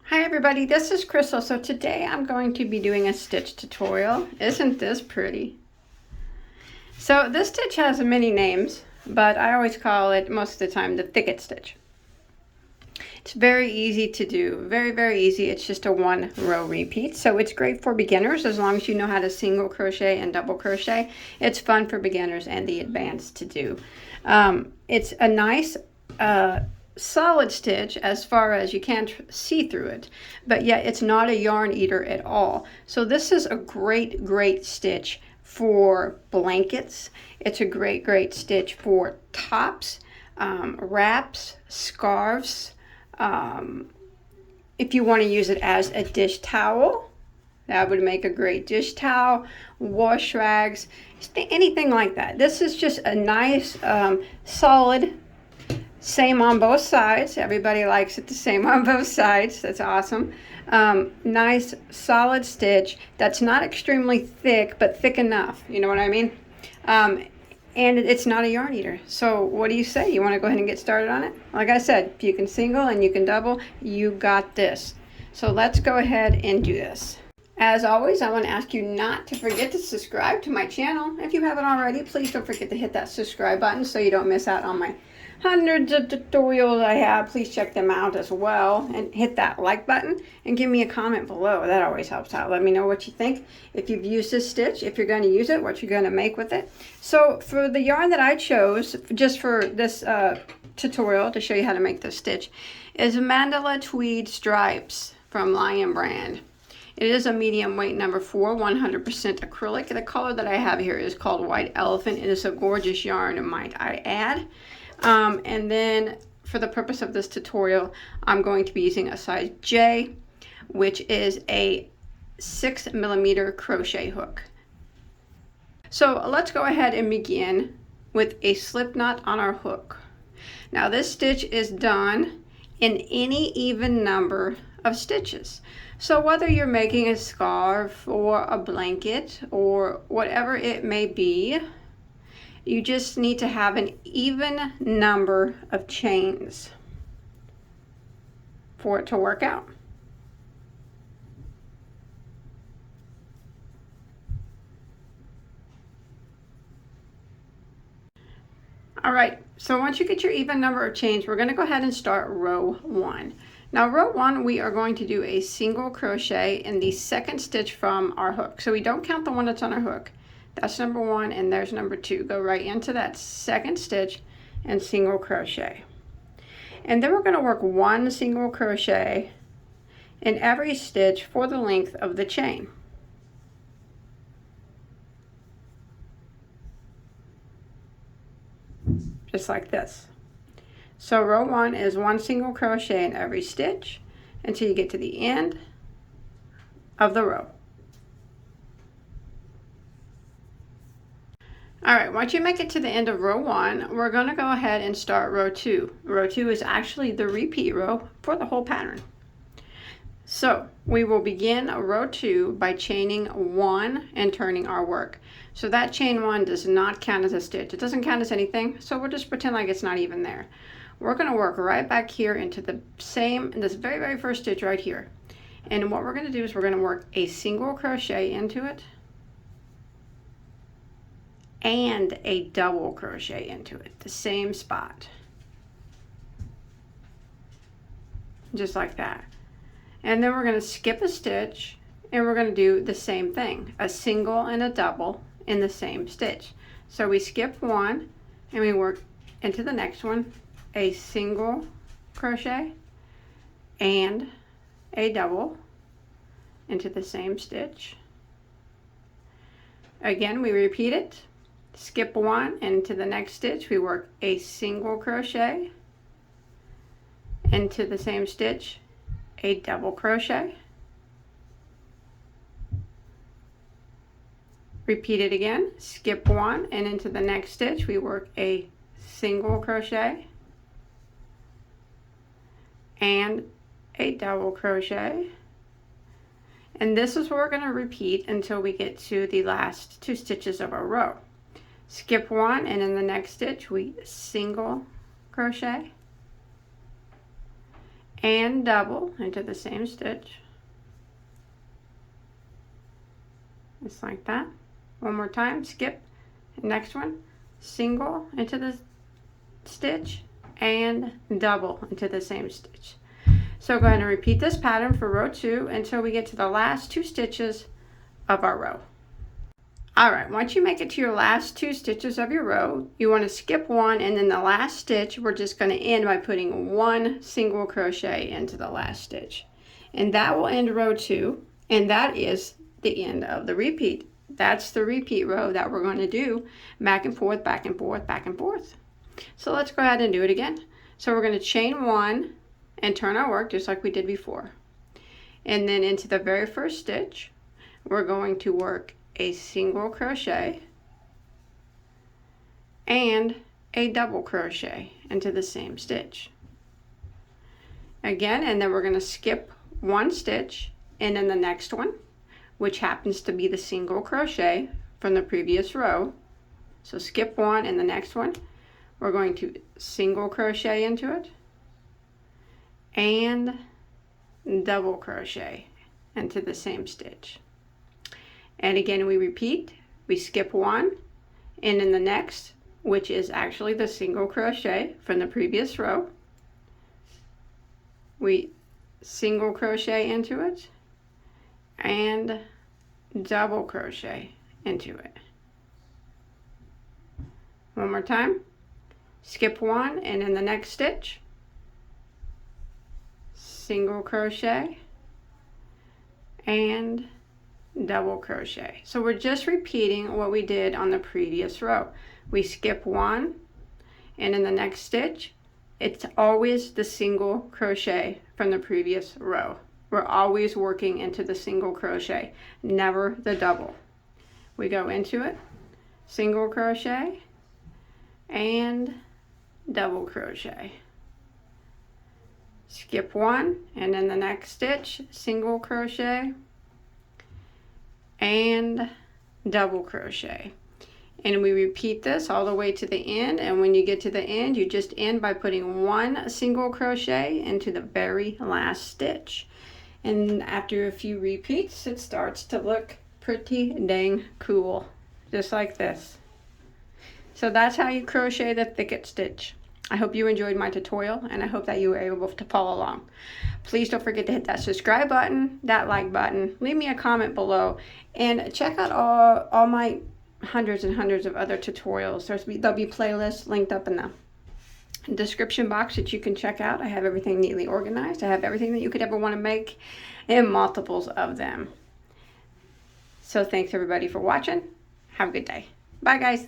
Hi everybody, this is Crystal. So today I'm going to be doing a stitch tutorial. Isn't this pretty? So this stitch has many names, but I always call it most of the time the thicket stitch. It's very easy to do, very easy. It's just a 1 row repeat, so it's great for beginners as long as you know how to single crochet and double crochet. It's fun for beginners and the advanced to do. It's a nice solid stitch as far as you can't see through it, but yet it's not a yarn eater at all. So this is a great stitch for blankets. It's a great stitch for tops, wraps, scarves. If you want to use it as a dish towel, that would make a great dish towel, wash rags, anything like that. This is just a nice solid, same on both sides. Everybody likes it the same on both sides. That's awesome. Nice solid stitch that's not extremely thick, but thick enough. You know what I mean? And it's not a yarn eater. So what do you say? You want to go ahead and get started on it? Like I said, if you can single and you can double, you got this. So let's go ahead and do this. As always, I want to ask you not to forget to subscribe to my channel. If you haven't already, please don't forget to hit that subscribe button so you don't miss out on my hundreds of tutorials I have. Please check them out as well, and hit that like button and give me a comment below. That always helps out. Let me know what you think, if you've used this stitch, if you're going to use it, what you're going to make with it. So for the yarn that I chose just for this tutorial to show you how to make this stitch is Mandala Tweed Stripes from Lion Brand. It is a medium weight number 4, 100% acrylic. The color that I have here is called White Elephant. It is a gorgeous yarn, might I add. And then for the purpose of this tutorial, I'm going to be using a size J, which is a 6mm crochet hook. So let's go ahead and begin with a slip knot on our hook. Now this stitch is done in any even number of stitches. So whether you're making a scarf or a blanket or whatever it may be, you just need to have an even number of chains for it to work out. All right, so once you get your even number of chains, we're going to go ahead and start row 1. Now row 1, we are going to do a single crochet in the second stitch from our hook. So we don't count the one that's on our hook. That's number 1 and there's number 2. Go right into that second stitch and single crochet. And then we're going to work 1 single crochet in every stitch for the length of the chain. Just like this. So row 1 is 1 single crochet in every stitch until you get to the end of the row. Alright, once you make it to the end of row 1, we're going to go ahead and start row 2. Row 2 is actually the repeat row for the whole pattern. So we will begin row 2 by chaining 1 and turning our work. So that chain 1 does not count as a stitch. It doesn't count as anything, so we'll just pretend like it's not even there. We're going to work right back here into the same, in this very first stitch right here. And what we're going to do is we're going to work a single crochet into it and a double crochet into it, the same spot. Just like that. And then we're going to skip a stitch and we're going to do the same thing, a single and a double in the same stitch. So we skip 1 and we work into the next one, a single crochet and a double into the same stitch. Again, we repeat it. Skip 1 and into the next stitch we work a single crochet, into the same stitch a double crochet, repeat it again, skip 1 and into the next stitch we work a single crochet and a double crochet, and this is what we're going to repeat until we get to the last 2 stitches of our row. Skip 1 and in the next stitch we single crochet and double into the same stitch. Just like that. One more time, skip. Next one, single into the stitch and double into the same stitch. So go ahead and repeat this pattern for row 2 until we get to the last 2 stitches of our row. Alright, once you make it to your last 2 stitches of your row, you want to skip one, and then the last stitch we're just going to end by putting 1 single crochet into the last stitch. And that will end row 2, and that is the end of the repeat. That's the repeat row that we're going to do back and forth, back and forth, back and forth. So let's go ahead and do it again. So we're going to chain 1 and turn our work just like we did before. And then into the very first stitch, we're going to work a single crochet and a double crochet into the same stitch. Again, and then we're going to skip 1 stitch, and in the next one, which happens to be the single crochet from the previous row. So skip 1, and the next one, we're going to single crochet into it and double crochet into the same stitch. And again, we repeat, we skip 1, and in the next, which is actually the single crochet from the previous row, we single crochet into it and double crochet into it. One more time, skip 1, and in the next stitch, single crochet and double crochet. So we're just repeating what we did on the previous row. We skip 1, and in the next stitch, it's always the single crochet from the previous row. We're always working into the single crochet, never the double. We go into it, single crochet and double crochet. Skip 1, and in the next stitch, single crochet and double crochet. And we repeat this all the way to the end, and when you get to the end, you just end by putting 1 single crochet into the very last stitch. And after a few repeats, it starts to look pretty dang cool, just like this. So that's how you crochet the thicket stitch. I hope you enjoyed my tutorial, and I hope that you were able to follow along. Please don't forget to hit that subscribe button, that like button, leave me a comment below, and check out all my hundreds and hundreds of other tutorials. There'll be playlists linked up in the description box that you can check out. I have everything neatly organized. I have everything that you could ever want to make and multiples of them. So thanks everybody for watching. Have a good day. Bye guys.